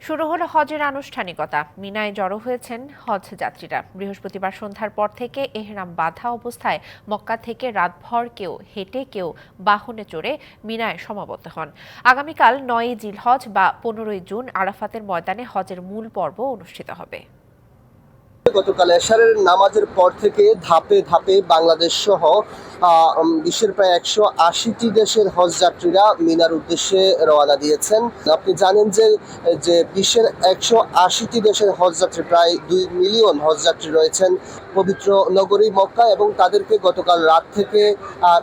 শুরু হলো হজের আনুষ্ঠানিকতা। মিনায় জড়ো হয়েছেন হজ যাত্রীরা। বৃহস্পতিবার সন্ধ্যার পর থেকে এহরাম বাঁধা অবস্থায় মক্কা থেকে রাতভর কেউ হেঁটে কেউ বাহনে চড়ে মিনায় সমাবেত হন। আগামীকাল ৯ জিলহজ বা ১৫ জুন আরাফাতের ময়দানে হজের মূল পর্ব অনুষ্ঠিত হবে। গতকাল এশারের নামাজের পর থেকে ধাপে ধাপে বাংলাদেশ সহ বিশ্বের প্রায় ১৮০টি দেশের হজ যাত্রীরা মিনার উদ্দেশ্যে রওনা দিয়েছেন। আপনি জানেন যে বিশ্বের ১৮০টি দেশের হজ যাত্রী, প্রায় ২ মিলিয়ন হজ যাত্রী রয়েছেন পবিত্র নগরী মক্কা, এবং তাদেরকে গতকাল রাত থেকে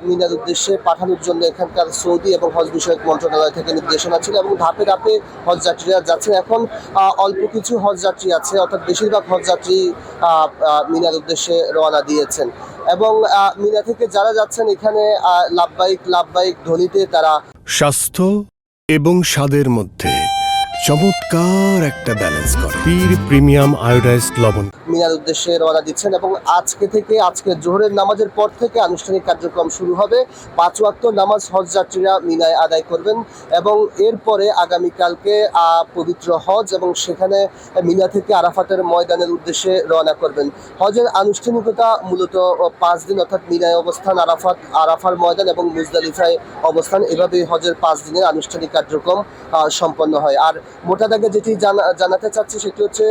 মিনার উদ্দেশ্যে পাঠানোর জন্য এখানকার সৌদি এবং হজ বিষয়ক মন্ত্রণালয় থেকে নির্দেশনা ছিল, এবং ধাপে ধাপে হজ যাত্রীরা যাচ্ছেন। এখন অল্প কিছু হজ যাত্রী আছে, অর্থাৎ বেশিরভাগ হজ যাত্রী মিনার উদ্দেশ্যে রওনা দিয়েছেন, এবং মিনা থেকে যারা যাচ্ছেন এখানে লাব্বাইক লাব্বাইক ধ্বনিতে তারা স্বাস্থ্য এবং স্বাদের মধ্যে চমৎকার একটা ব্যালেন্স করে পীর প্রিমিয়াম আয়োডাইজড লবণ মিনার উদ্দেশ্যে রওনা দিচ্ছেন। এবং আজকে জোহরের নামাজের পর থেকে আনুষ্ঠানিক কার্যক্রম শুরু হবে। ৫ ওয়াক্ত নামাজ হজ যাত্রীরা মিনায় আদায় করবেন, এবং এরপরে আগামীকালকে পবিত্র হজ, এবং সেখানে মিনা থেকে আরাফাতের ময়দানের উদ্দেশ্যে রওনা করবেন। হজের আনুষ্ঠানিকতা মূলত ৫ দিন, অর্থাৎ মিনায় অবস্থান, আরাফার ময়দান এবং মুজদালিফায় অবস্থান, এভাবে হজের ৫ দিনের আনুষ্ঠানিক কার্যক্রম সম্পন্ন হয়। আর মোটা দাগে যেটি জানাতে চাচ্ছি সেটি হচ্ছে,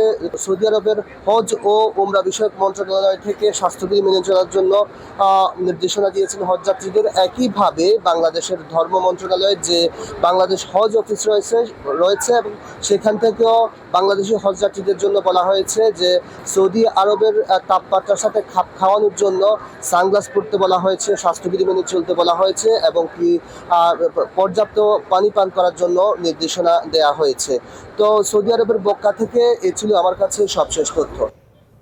সৌদি আরবের হজ ও উমরা বিষয়ক মন্ত্রণালয় থেকে স্বাস্থ্যবিধি মেনে চলার জন্য নির্দেশনা দিয়েছেন হজ যাত্রীদের। একইভাবে বাংলাদেশের ধর্ম মন্ত্রণালয়ের যে বাংলাদেশ হজ অফিস রয়েছে, এবং সেখান থেকেও বাংলাদেশি হজ যাত্রীদের জন্য বলা হয়েছে যে সৌদি আরবের তাপমাত্রার সাথে খাপ খাওয়ানোর জন্য সানগ্লাস পরতে বলা হয়েছে, স্বাস্থ্যবিধি মেনে চলতে বলা হয়েছে, এবং কি পর্যাপ্ত পানি পান করার জন্য নির্দেশনা দেওয়া হয়েছে। তো সৌদি আরবের মক্কা থেকে এ ছিল আমার কাছে সবশেষ তথ্য।